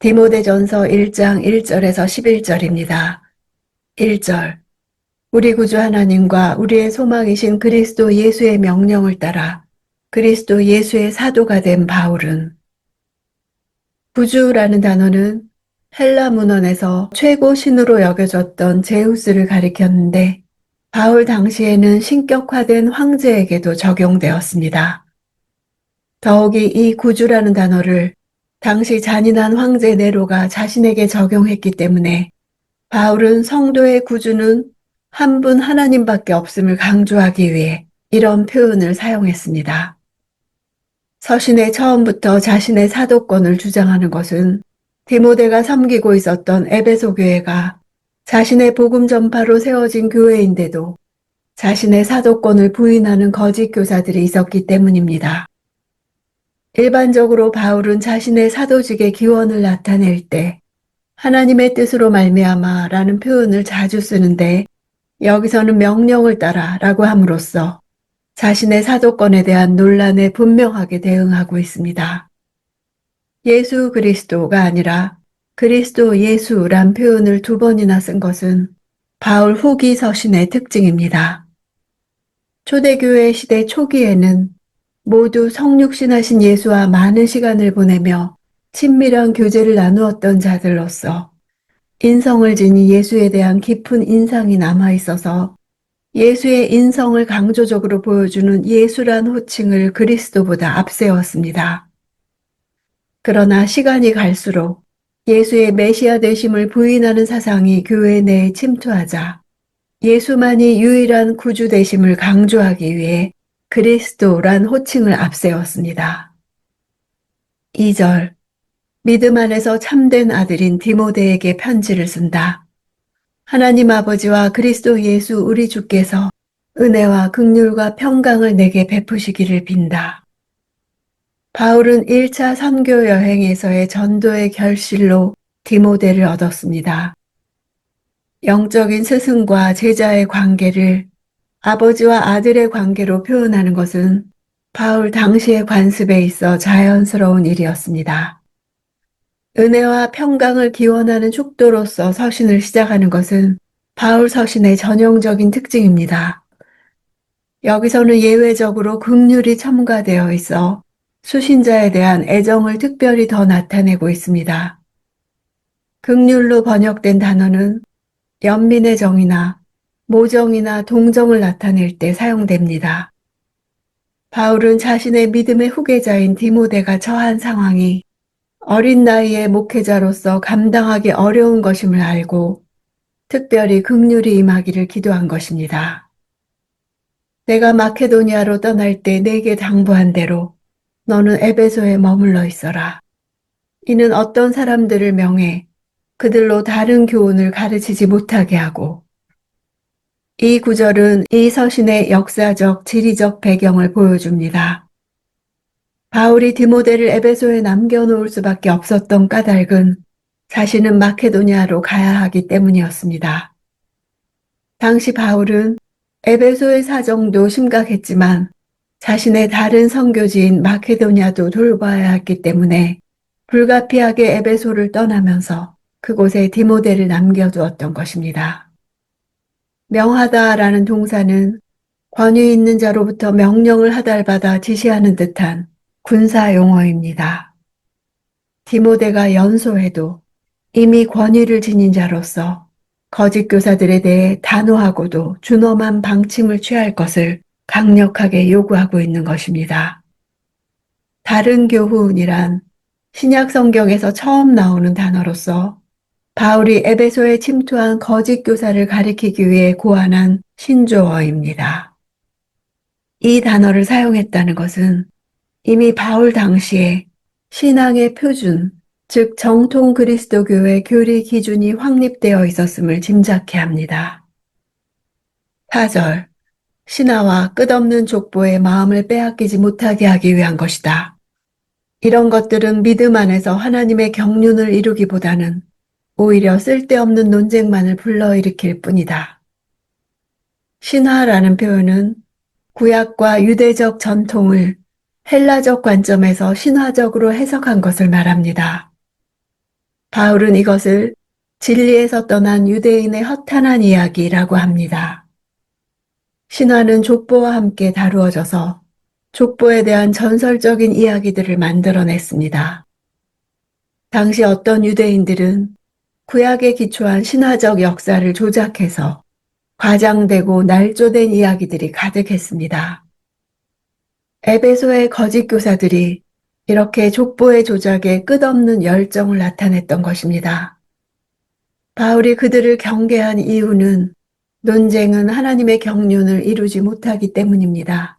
디모데전서 1장 1절에서 11절입니다. 1절. 우리 구주 하나님과 우리의 소망이신 그리스도 예수의 명령을 따라 그리스도 예수의 사도가 된 바울은, 구주라는 단어는 헬라 문헌에서 최고 신으로 여겨졌던 제우스를 가리켰는데, 바울 당시에는 신격화된 황제에게도 적용되었습니다. 더욱이 이 구주라는 단어를 당시 잔인한 황제 네로가 자신에게 적용했기 때문에 바울은 성도의 구주는 한 분 하나님밖에 없음을 강조하기 위해 이런 표현을 사용했습니다. 서신의 처음부터 자신의 사도권을 주장하는 것은 디모데가 섬기고 있었던 에베소 교회가 자신의 복음 전파로 세워진 교회인데도 자신의 사도권을 부인하는 거짓 교사들이 있었기 때문입니다. 일반적으로 바울은 자신의 사도직의 기원을 나타낼 때 하나님의 뜻으로 말미암아 라는 표현을 자주 쓰는데, 여기서는 명령을 따라 라고 함으로써 자신의 사도권에 대한 논란에 분명하게 대응하고 있습니다. 예수 그리스도가 아니라 그리스도 예수란 표현을 두 번이나 쓴 것은 바울 후기 서신의 특징입니다. 초대교회 시대 초기에는 모두 성육신하신 예수와 많은 시간을 보내며 친밀한 교제를 나누었던 자들로서 인성을 지닌 예수에 대한 깊은 인상이 남아있어서 예수의 인성을 강조적으로 보여주는 예수란 호칭을 그리스도보다 앞세웠습니다. 그러나 시간이 갈수록 예수의 메시아 되심을 부인하는 사상이 교회 내에 침투하자 예수만이 유일한 구주 되심을 강조하기 위해 그리스도란 호칭을 앞세웠습니다. 2절. 믿음 안에서 참된 아들인 디모데에게 편지를 쓴다. 하나님 아버지와 그리스도 예수 우리 주께서 은혜와 긍휼과 평강을 내게 베푸시기를 빈다. 바울은 1차 선교 여행에서의 전도의 결실로 디모데를 얻었습니다. 영적인 스승과 제자의 관계를 아버지와 아들의 관계로 표현하는 것은 바울 당시의 관습에 있어 자연스러운 일이었습니다. 은혜와 평강을 기원하는 축도로서 서신을 시작하는 것은 바울 서신의 전형적인 특징입니다. 여기서는 예외적으로 긍휼이 첨가되어 있어 수신자에 대한 애정을 특별히 더 나타내고 있습니다. 긍휼로 번역된 단어는 연민의 정이나 모정이나 동정을 나타낼 때 사용됩니다. 바울은 자신의 믿음의 후계자인 디모데가 처한 상황이 어린 나이에 목회자로서 감당하기 어려운 것임을 알고 특별히 긍휼이 임하기를 기도한 것입니다. 내가 마케도니아로 떠날 때 내게 당부한 대로 너는 에베소에 머물러 있어라. 이는 어떤 사람들을 명해 그들로 다른 교훈을 가르치지 못하게 하고, 이 구절은 이 서신의 역사적, 지리적 배경을 보여줍니다. 바울이 디모데를 에베소에 남겨놓을 수밖에 없었던 까닭은 자신은 마케도니아로 가야 하기 때문이었습니다. 당시 바울은 에베소의 사정도 심각했지만 자신의 다른 선교지인 마케도니아도 돌봐야 했기 때문에 불가피하게 에베소를 떠나면서 그곳에 디모데를 남겨두었던 것입니다. 명하다라는 동사는 권위 있는 자로부터 명령을 하달받아 지시하는 듯한 군사 용어입니다. 디모데가 연소해도 이미 권위를 지닌 자로서 거짓 교사들에 대해 단호하고도 준엄한 방침을 취할 것을 강력하게 요구하고 있는 것입니다. 다른 교훈이란 신약 성경에서 처음 나오는 단어로서 바울이 에베소에 침투한 거짓 교사를 가리키기 위해 고안한 신조어입니다. 이 단어를 사용했다는 것은 이미 바울 당시에 신앙의 표준, 즉 정통 그리스도교의 교리 기준이 확립되어 있었음을 짐작케 합니다. 4절. 신하와 끝없는 족보의 마음을 빼앗기지 못하게 하기 위한 것이다. 이런 것들은 믿음 안에서 하나님의 경륜을 이루기보다는 오히려 쓸데없는 논쟁만을 불러일으킬 뿐이다. 신화라는 표현은 구약과 유대적 전통을 헬라적 관점에서 신화적으로 해석한 것을 말합니다. 바울은 이것을 진리에서 떠난 유대인의 허탄한 이야기라고 합니다. 신화는 족보와 함께 다루어져서 족보에 대한 전설적인 이야기들을 만들어냈습니다. 당시 어떤 유대인들은 구약에 기초한 신화적 역사를 조작해서 과장되고 날조된 이야기들이 가득했습니다. 에베소의 거짓 교사들이 이렇게 족보의 조작에 끝없는 열정을 나타냈던 것입니다. 바울이 그들을 경계한 이유는 논쟁은 하나님의 경륜을 이루지 못하기 때문입니다.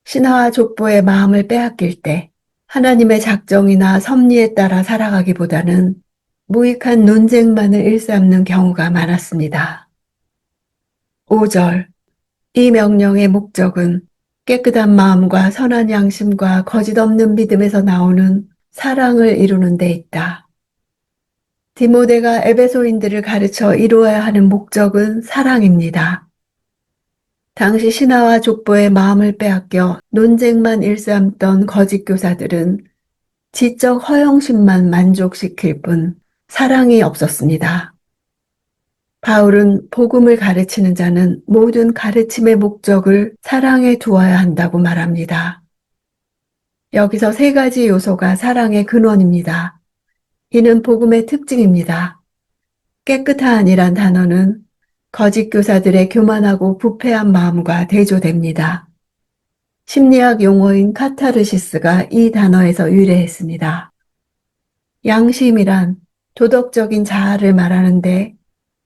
신화와 족보의 마음을 빼앗길 때 하나님의 작정이나 섭리에 따라 살아가기보다는 무익한 논쟁만을 일삼는 경우가 많았습니다. 5절. 이 명령의 목적은 깨끗한 마음과 선한 양심과 거짓 없는 믿음에서 나오는 사랑을 이루는 데 있다. 디모데가 에베소인들을 가르쳐 이루어야 하는 목적은 사랑입니다. 당시 신하와 족보의 마음을 빼앗겨 논쟁만 일삼던 거짓 교사들은 지적 허영심만 만족시킬 뿐 사랑이 없었습니다. 바울은 복음을 가르치는 자는 모든 가르침의 목적을 사랑에 두어야 한다고 말합니다. 여기서 세 가지 요소가 사랑의 근원입니다. 이는 복음의 특징입니다. 깨끗한이란 단어는 거짓 교사들의 교만하고 부패한 마음과 대조됩니다. 심리학 용어인 카타르시스가 이 단어에서 유래했습니다. 양심이란 도덕적인 자아를 말하는데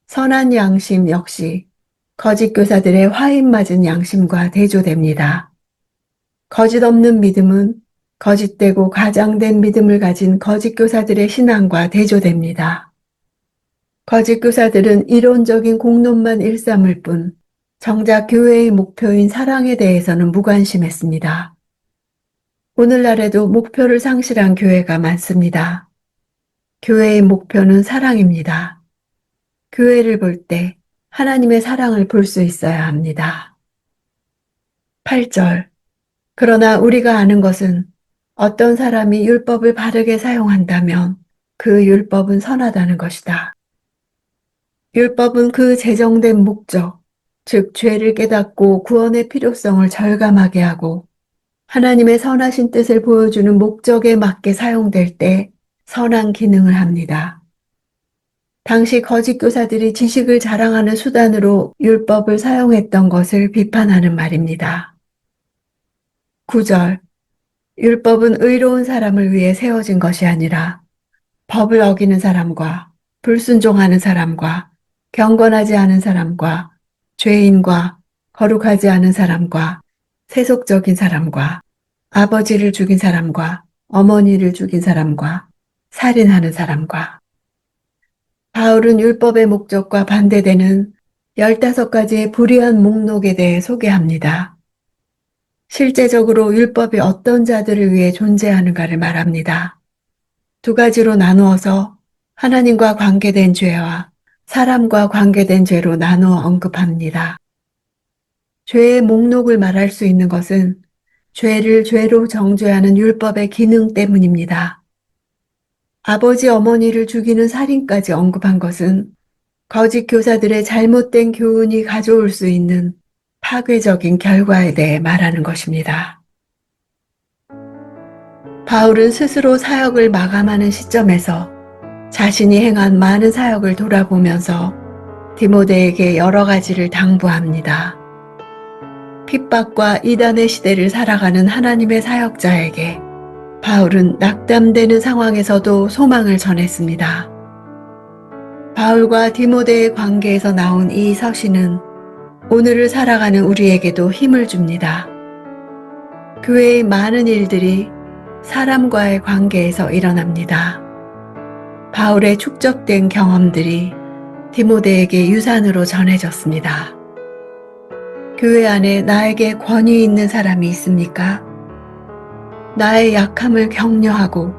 선한 양심 역시 거짓 교사들의 화인 맞은 양심과 대조됩니다. 거짓 없는 믿음은 거짓되고 가장된 믿음을 가진 거짓 교사들의 신앙과 대조됩니다. 거짓 교사들은 이론적인 공론만 일삼을 뿐 정작 교회의 목표인 사랑에 대해서는 무관심했습니다. 오늘날에도 목표를 상실한 교회가 많습니다. 교회의 목표는 사랑입니다. 교회를 볼 때 하나님의 사랑을 볼 수 있어야 합니다. 8절. 그러나 우리가 아는 것은 어떤 사람이 율법을 바르게 사용한다면 그 율법은 선하다는 것이다. 율법은 그 제정된 목적, 즉 죄를 깨닫고 구원의 필요성을 절감하게 하고 하나님의 선하신 뜻을 보여주는 목적에 맞게 사용될 때 선한 기능을 합니다. 당시 거짓 교사들이 지식을 자랑하는 수단으로 율법을 사용했던 것을 비판하는 말입니다. 9절. 율법은 의로운 사람을 위해 세워진 것이 아니라 법을 어기는 사람과 불순종하는 사람과 경건하지 않은 사람과 죄인과 거룩하지 않은 사람과 세속적인 사람과 아버지를 죽인 사람과 어머니를 죽인 사람과 살인하는 사람과. 바울은 율법의 목적과 반대되는 15가지의 불의한 목록에 대해 소개합니다. 실제적으로 율법이 어떤 자들을 위해 존재하는가를 말합니다. 두 가지로 나누어서 하나님과 관계된 죄와 사람과 관계된 죄로 나누어 언급합니다. 죄의 목록을 말할 수 있는 것은 죄를 죄로 정죄하는 율법의 기능 때문입니다. 아버지 어머니를 죽이는 살인까지 언급한 것은 거짓 교사들의 잘못된 교훈이 가져올 수 있는 파괴적인 결과에 대해 말하는 것입니다. 바울은 스스로 사역을 마감하는 시점에서 자신이 행한 많은 사역을 돌아보면서 디모데에게 여러 가지를 당부합니다. 핍박과 이단의 시대를 살아가는 하나님의 사역자에게 바울은 낙담되는 상황에서도 소망을 전했습니다. 바울과 디모데의 관계에서 나온 이 서신은 오늘을 살아가는 우리에게도 힘을 줍니다. 교회의 많은 일들이 사람과의 관계에서 일어납니다. 바울의 축적된 경험들이 디모데에게 유산으로 전해졌습니다. 교회 안에 나에게 권위 있는 사람이 있습니까? 나의 약함을 격려하고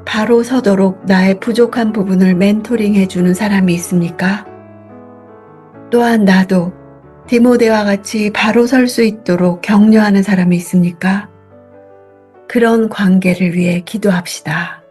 바로 서도록 나의 부족한 부분을 멘토링해 주는 사람이 있습니까? 또한 나도 디모데와 같이 바로 설 수 있도록 격려하는 사람이 있습니까? 그런 관계를 위해 기도합시다.